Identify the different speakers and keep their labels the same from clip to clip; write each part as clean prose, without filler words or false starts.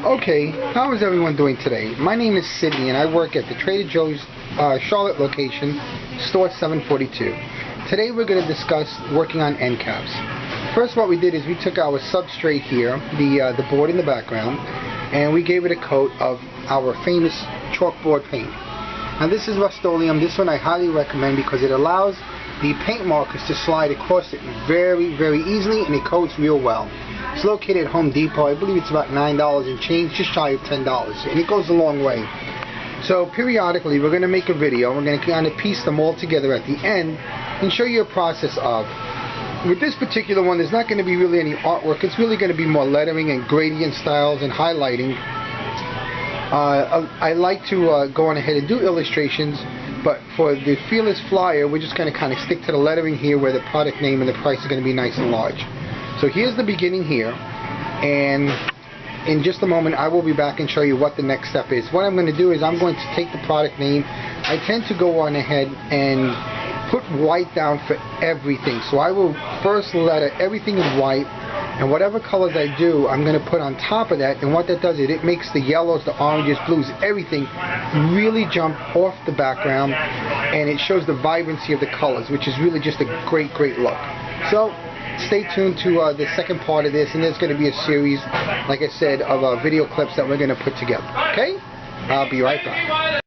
Speaker 1: Okay, how is everyone doing today? My name is Sydney and I work at the Trader Joe's Charlotte location, store 742. Today we're going to discuss working on end caps. First, what we did is we took our substrate here, the board in the background, and we gave it a coat of our famous chalkboard paint. Now this is Rust-Oleum. This one I highly recommend because it allows the paint markers to slide across it very, very easily, and it coats real well. It's located at Home Depot. I believe it's about $9 and change, just shy of $10, and it goes a long way. So periodically we're going to make a video. We're going to kind of piece them all together at the end and show you a process of. With this particular one, there's not going to be really any artwork. It's really going to be more lettering and gradient styles and highlighting. I like to go on ahead and do illustrations, but for the Fearless Flyer, we're just going to kind of stick to the lettering here where the product name and the price are going to be nice and large. So here's the beginning here, and in just a moment I will be back and show you what the next step is. What I'm going to do is I'm going to take the product name. I tend to go on ahead and put white down for everything. So I will first letter everything in white, and whatever colors I do, I'm going to put on top of that. And what that does is it makes the yellows, the oranges, blues, everything really jump off the background, and it shows the vibrancy of the colors, which is really just a great, great look. So stay tuned to the second part of this, and there's going to be a series, like I said, of video clips that we're going to put together. Okay? I'll be right back.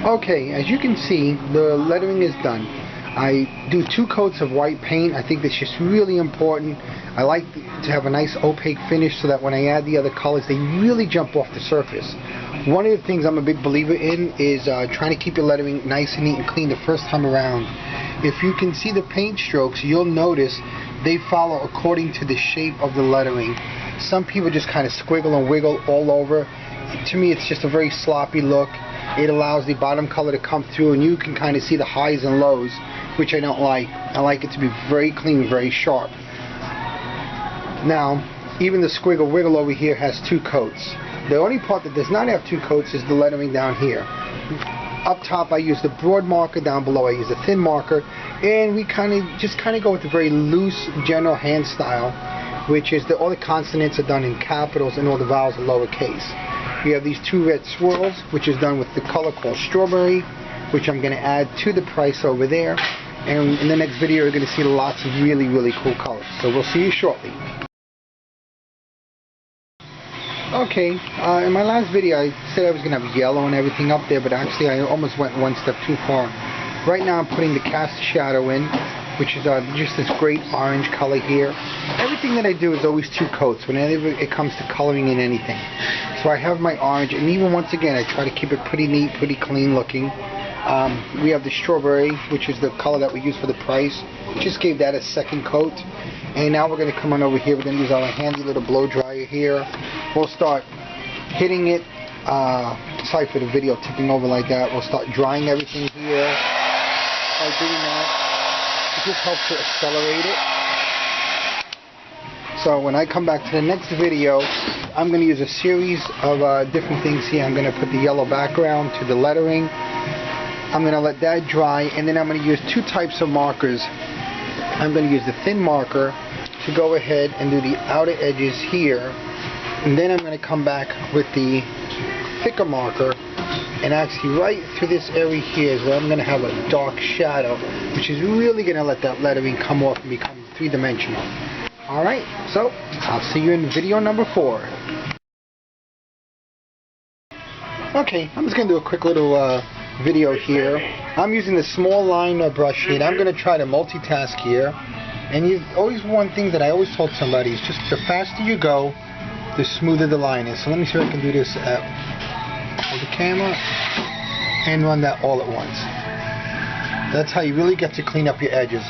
Speaker 1: Okay, as you can see, the lettering is done. I do 2 coats of white paint. I think that's just really important. I like to have a nice opaque finish so that when I add the other colors, they really jump off the surface. One of the things I'm a big believer in is trying to keep your lettering nice and neat and clean the first time around. If you can see the paint strokes, you'll notice they follow according to the shape of the lettering. Some people just kind of squiggle and wiggle all over. To me, it's just a very sloppy look. It allows the bottom color to come through, and you can kind of see the highs and lows, which I don't like. I like it to be very clean, very sharp. Now, even the squiggle wiggle over here has 2 coats. The only part that does not have 2 coats is the lettering down here. Up top I use the broad marker, down below I use the thin marker, and we kind of go with a very loose general hand style, which is all the consonants are done in capitals and all the vowels are lowercase. We have these 2 red swirls, which is done with the color called strawberry, which I'm going to add to the price over there, and in the next video you're going to see lots of really, really cool colors. So we'll see you shortly. Okay, in my last video I said I was going to have yellow and everything up there, but actually I almost went one step too far. Right now I'm putting the cast shadow in, which is just this great orange color here. Everything that I do is always 2 coats whenever it comes to coloring in anything. So I have my orange, and even once again I try to keep it pretty neat, pretty clean looking. We have the strawberry, which is the color that we use for the price. Just gave that a 2nd coat. And now we're going to come on over here. We're going to use our handy little blow dryer here. We'll start hitting it. Sorry for the video tipping over like that. We'll start drying everything here. By doing that, it just helps to accelerate it. So when I come back to the next video, I'm going to use a series of different things here. I'm going to put the yellow background to the lettering. I'm going to let that dry, and then I'm going to use 2 types of markers. I'm going to use the thin marker to go ahead and do the outer edges here, and then I'm going to come back with the thicker marker, and actually right through this area here is where I'm going to have a dark shadow, which is really going to let that lettering come off and become 3-dimensional. Alright, so I'll see you in video number 4. Okay, I'm just going to do a quick little video here. I'm using the small line brush here. I'm going to try to multitask here. And always one thing that I always told somebody is just the faster you go, the smoother the line is. So let me see if I can do this with the camera and run that all at once. That's how you really get to clean up your edges.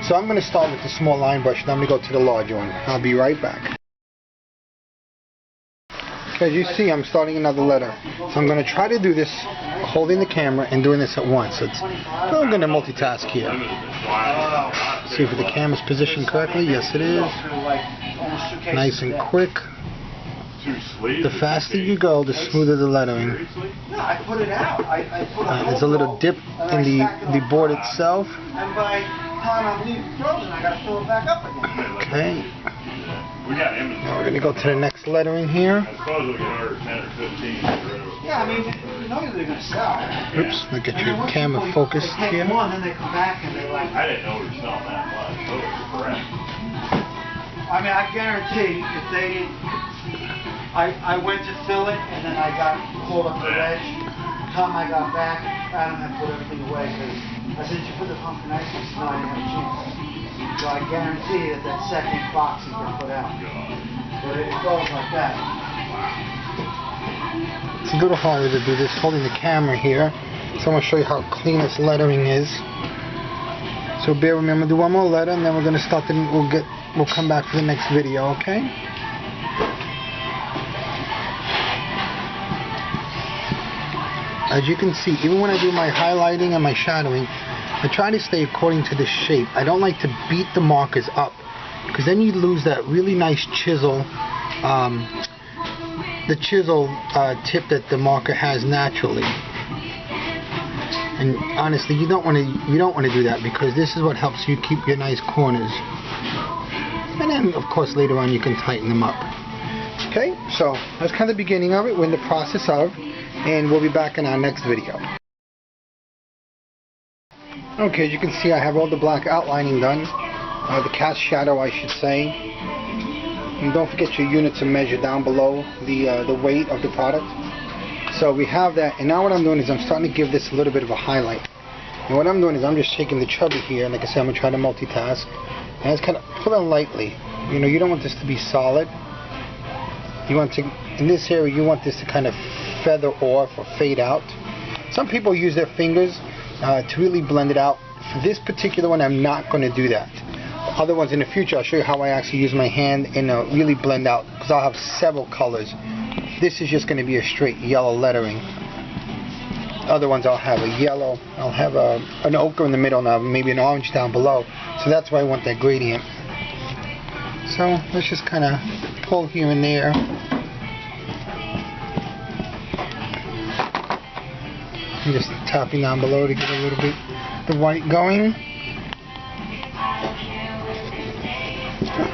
Speaker 1: So I'm going to start with the small line brush, and I'm going to go to the larger one. I'll be right back. As you see, I'm starting another letter. So I'm going to try to do this holding the camera and doing this at once. So I'm going to multitask here. See if the camera's positioned correctly. Yes, it is. Nice and quick. The faster you go, the smoother the lettering. There's a little dip in the board itself. And by the time I'm leaving frozen, I got to fill it back up again. Okay.
Speaker 2: We got inventory.
Speaker 1: Now we're going to go to the next lettering here.
Speaker 2: I suppose we can order 10 or 15.
Speaker 3: Yeah, I mean, you know they're going to sell.
Speaker 1: Oops, look at your camera focus
Speaker 3: they
Speaker 1: here.
Speaker 3: take one, then they come back and they're like...
Speaker 2: I didn't know we were selling that much. Those are correct.
Speaker 3: I mean, I guarantee if they didn't... I went to fill it and then I got called up the ledge. Time I got back, Adam had put everything away because I said, did you put the pumpkin ice cream? No, I didn't have a chance. So I guarantee that second box has been put out. But it goes like that.
Speaker 1: It's a little harder to do this holding the camera here. So I'm going to show you how clean this lettering is. So bear with me, I'm going to do one more letter and then we're going to start we'll come back for the next video, okay? As you can see, even when I do my highlighting and my shadowing, I try to stay according to the shape. I don't like to beat the markers up, because then you lose that really nice chisel, the chisel tip that the marker has naturally. And honestly, you don't want to do that, because this is what helps you keep your nice corners. And then, of course, later on you can tighten them up. Okay, so that's kind of the beginning of it. We're in the process of, and we'll be back in our next video. Okay, as you can see, I have all the black outlining done, the cast shadow, I should say. And don't forget your units to measure down below the weight of the product. So we have that, and now what I'm doing is I'm starting to give this a little bit of a highlight. And what I'm doing is I'm just taking the chubby here, and like I said, I'm going to try to multitask. And it's kind of put on lightly. You know, you don't want this to be solid. You want to, in this area, you want this to kind of feather off or fade out. Some people use their fingers to really blend it out. For this particular one, I'm not going to do that. Other ones in the future, I'll show you how I actually use my hand and really blend out, because I'll have several colors. This is just going to be a straight yellow lettering. Other ones I'll have a yellow, I'll have an ochre in the middle, now maybe an orange down below. So that's why I want that gradient. So let's just kind of pull here and there. I'm just tapping down below to get a little bit the white going.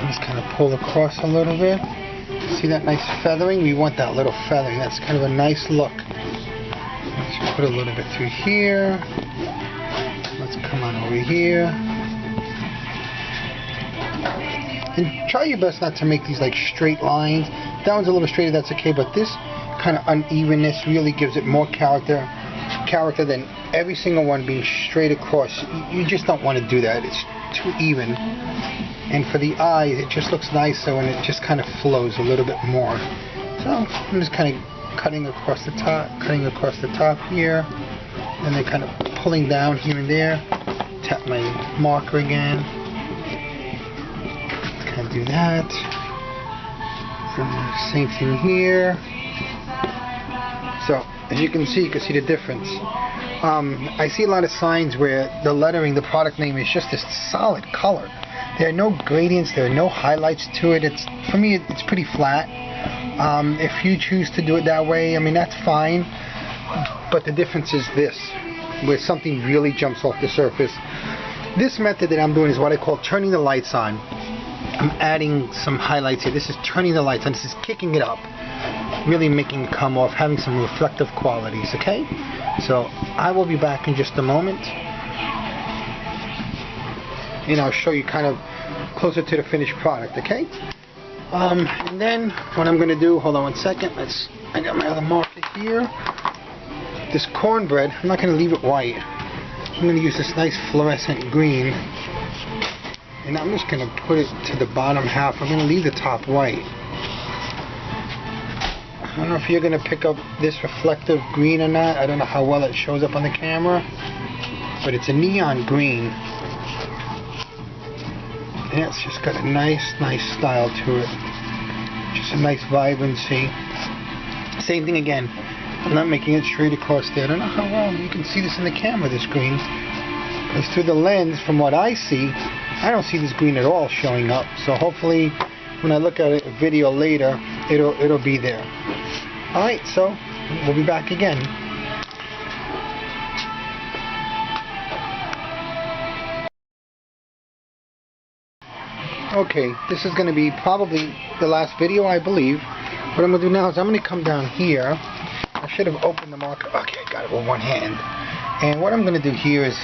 Speaker 1: Just kind of pull across a little bit. See that nice feathering? We want that little feathering. That's kind of a nice look. Let's put a little bit through here. Let's come on over here. And try your best not to make these like straight lines. That one's a little straighter, that's okay, but this kind of unevenness really gives it more character than every single one being straight across. You just don't want to do that. It's too even. And for the eyes, it just looks nicer when it just kind of flows a little bit more. So I'm just kind of cutting across the top here, and then kind of pulling down here and there. Tap my marker again. Kind of do that. Same thing here. So as you can see the difference. I see a lot of signs where the lettering, the product name is just this solid color. There are no gradients, there are no highlights to it. For me, it's pretty flat. If you choose to do it that way, I mean, that's fine. But the difference is this, where something really jumps off the surface. This method that I'm doing is what I call turning the lights on. I'm adding some highlights here. This is turning the lights on. This is kicking it up, really making it come off, having some reflective qualities, okay? So I will be back in just a moment, and I'll show you kind of closer to the finished product, okay? And then what I'm going to do, hold on one second, I got my other marker here. This cornbread, I'm not going to leave it white. I'm going to use this nice fluorescent green, and I'm just going to put it to the bottom half. I'm going to leave the top white. I don't know if you're going to pick up this reflective green or not. I don't know how well it shows up on the camera, but it's a neon green. And it's just got a nice style to it. Just a nice vibrancy. Same thing again. I'm not making it straight across there. I don't know how well you can see this in the camera, this green. Because through the lens, from what I see, I don't see this green at all showing up. So hopefully, when I look at a video later, it'll be there. Alright, so we'll be back again. Okay, this is going to be probably the last video, I believe. What I'm going to do now is I'm going to come down here. I should have opened the marker. Okay, I got it with one hand. And what I'm going to do here is,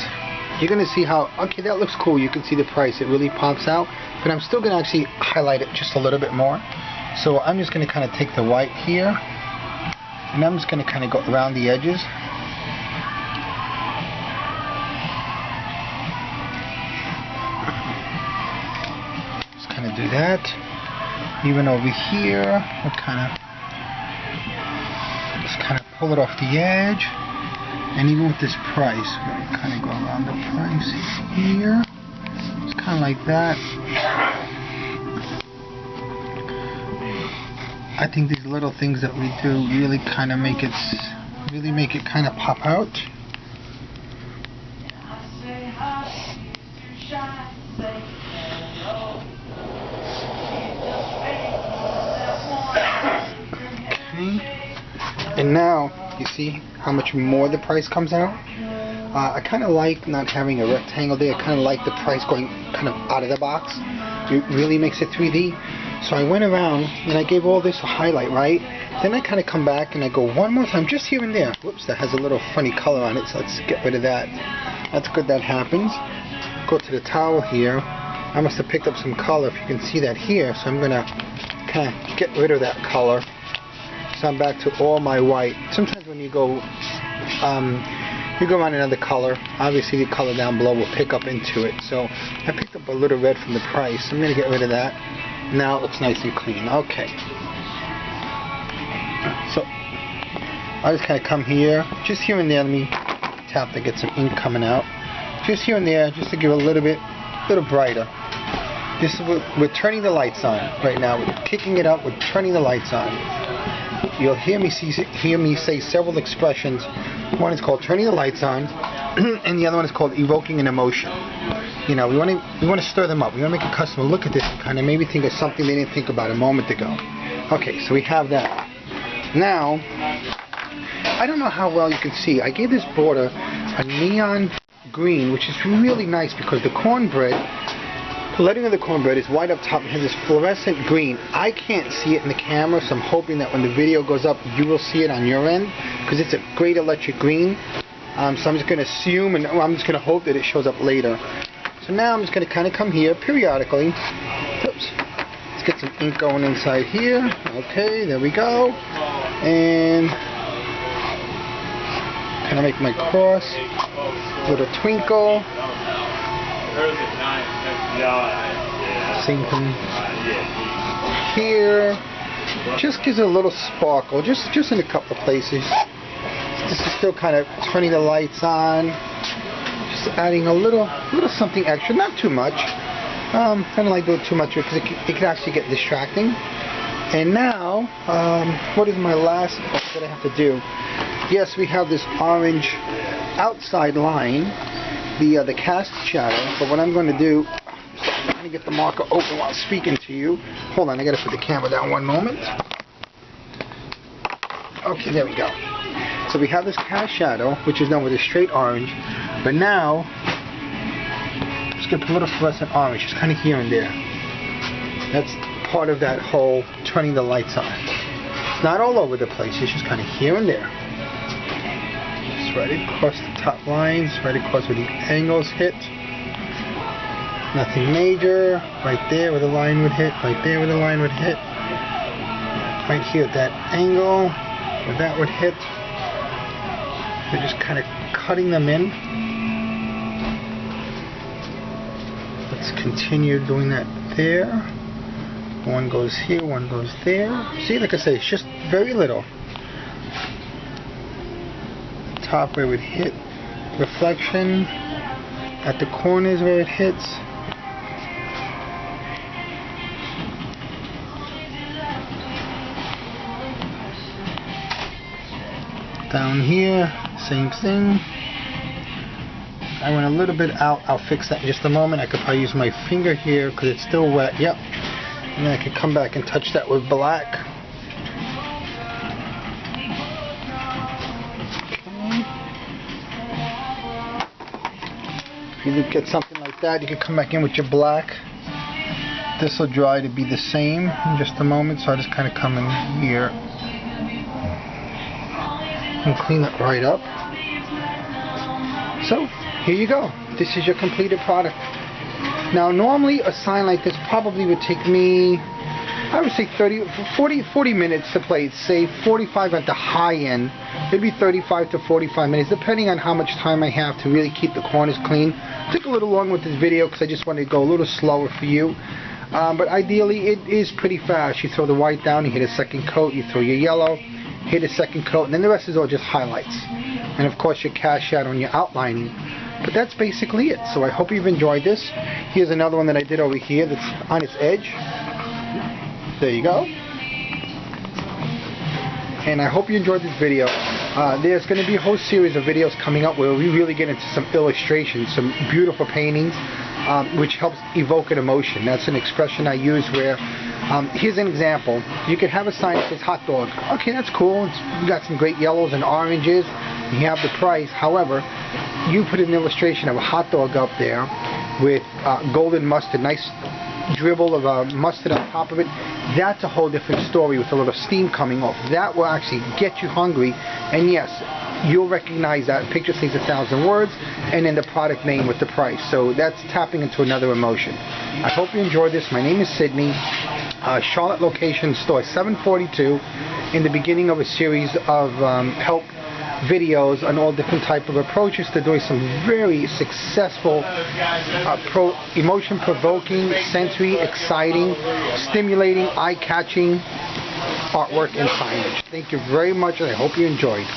Speaker 1: you're going to see how, okay, that looks cool. You can see the price. It really pops out. But I'm still going to actually highlight it just a little bit more. So I'm just going to kind of take the white here. And I'm just going to kind of go around the edges. Just kind of do that. Even over here, we'll kind of just kind of pull it off the edge. And even with this price, we're going to kind of go around the price here. It's kind of like that. I think these little things that we do really kind of make it kind of pop out. Okay. And now you see how much more the price comes out. I kind of like not having a rectangle there. I kind of like the price going kind of out of the box. It really makes it 3D. So I went around and I gave all this a highlight, right? Then I kind of come back and I go one more time, just here and there. Whoops, that has a little funny color on it, so let's get rid of that. That's good that happens. Go to the towel here. I must have picked up some color, if you can see that here. So I'm going to kind of get rid of that color. So I'm back to all my white. Sometimes when you go on another color, obviously the color down below will pick up into it. So I picked up a little red from the price. I'm going to get rid of that. Now it looks nice and clean. Okay. So I just kind of come here, just here and there. Let me tap to get some ink coming out. Just here and there, just to give it a little brighter. This is we're turning the lights on right now. We're kicking it up. We're turning the lights on. You'll hear me say several expressions. One is called turning the lights on, and the other one is called evoking an emotion. You know, we want to stir them up. We want to make a customer look at this and kind of maybe think of something they didn't think about a moment ago. Okay, so we have that. Now, I don't know how well you can see. I gave this border a neon green, which is really nice because the cornbread, the lettering of the cornbread is white up top and has this fluorescent green. I can't see it in the camera, so I'm hoping that when the video goes up, you will see it on your end because it's a great electric green. So I'm just going to assume, and I'm just going to hope that it shows up later. So now I'm just going to kind of come here periodically. Oops. Let's get some ink going inside here. Okay, there we go. And kind of make my cross. Little twinkle. Same thing here. Just gives it a little sparkle. Just in a couple of places. This is still kind of turning the lights on. Adding a little something extra, not too much. I don't like doing too much because it can actually get distracting. And now, what is my last that I have to do? Yes, we have this orange outside line, the cast shadow. But what I'm going to do, I'm going to get the marker open while speaking to you. Hold on, I got to put the camera down one moment. Okay, there we go. So we have this cast shadow, which is done with a straight orange. But now, I'm just going to put a little fluorescent orange, just kind of here and there. That's part of that whole turning the lights on. It's not all over the place, it's just kind of here and there. Just right across the top lines, right across where the angles hit. Nothing major. Right there where the line would hit, right there where the line would hit. Right here at that angle, where that would hit. We're just kind of cutting them in. Let's continue doing that there. One goes here, one goes there. See, like I say, it's just very little. The top where it would hit, reflection. At the corners where it hits. Down here, same thing. I went a little bit out. I'll fix that in just a moment. I could probably use my finger here because it's still wet. Yep. And then I could come back and touch that with black. Okay. If you get something like that, you can come back in with your black. This will dry to be the same in just a moment, so I just kind of come in here and clean it right up. So here you go. This is your completed product. Now normally a sign like this probably would take me, I would say 40 minutes to play it safe. 45 at the high end. Maybe 35 to 45 minutes, depending on how much time I have to really keep the corners clean. Took a little long with this video because I just wanted to go a little slower for you. But ideally it is pretty fast. You throw the white down, you hit a second coat, you throw your yellow, hit a second coat, and then the rest is all just highlights. And of course your cash shadow and your outlining. But that's basically it. So I hope you've enjoyed this. Here's another one that I did over here that's on its edge. There you go. And I hope you enjoyed this video. There's going to be a whole series of videos coming up where we really get into some illustrations, some beautiful paintings, which helps evoke an emotion. That's an expression I use where, here's an example. You could have a sign that says hot dog. Okay, that's cool. You got some great yellows and oranges. You have the price. However, you put an illustration of a hot dog up there with golden mustard, nice dribble of mustard on top of it. That's a whole different story with a little steam coming off. That will actually get you hungry, and yes, you'll recognize that. Picture says 1,000 words, and then the product name with the price. So that's tapping into another emotion. I hope you enjoyed this. My name is Sydney. Charlotte location, store 742, in the beginning of a series of help videos on all different type of approaches to doing some very successful emotion-provoking, sensory, exciting, stimulating, eye-catching artwork and signage. Thank you very much, and I hope you enjoyed.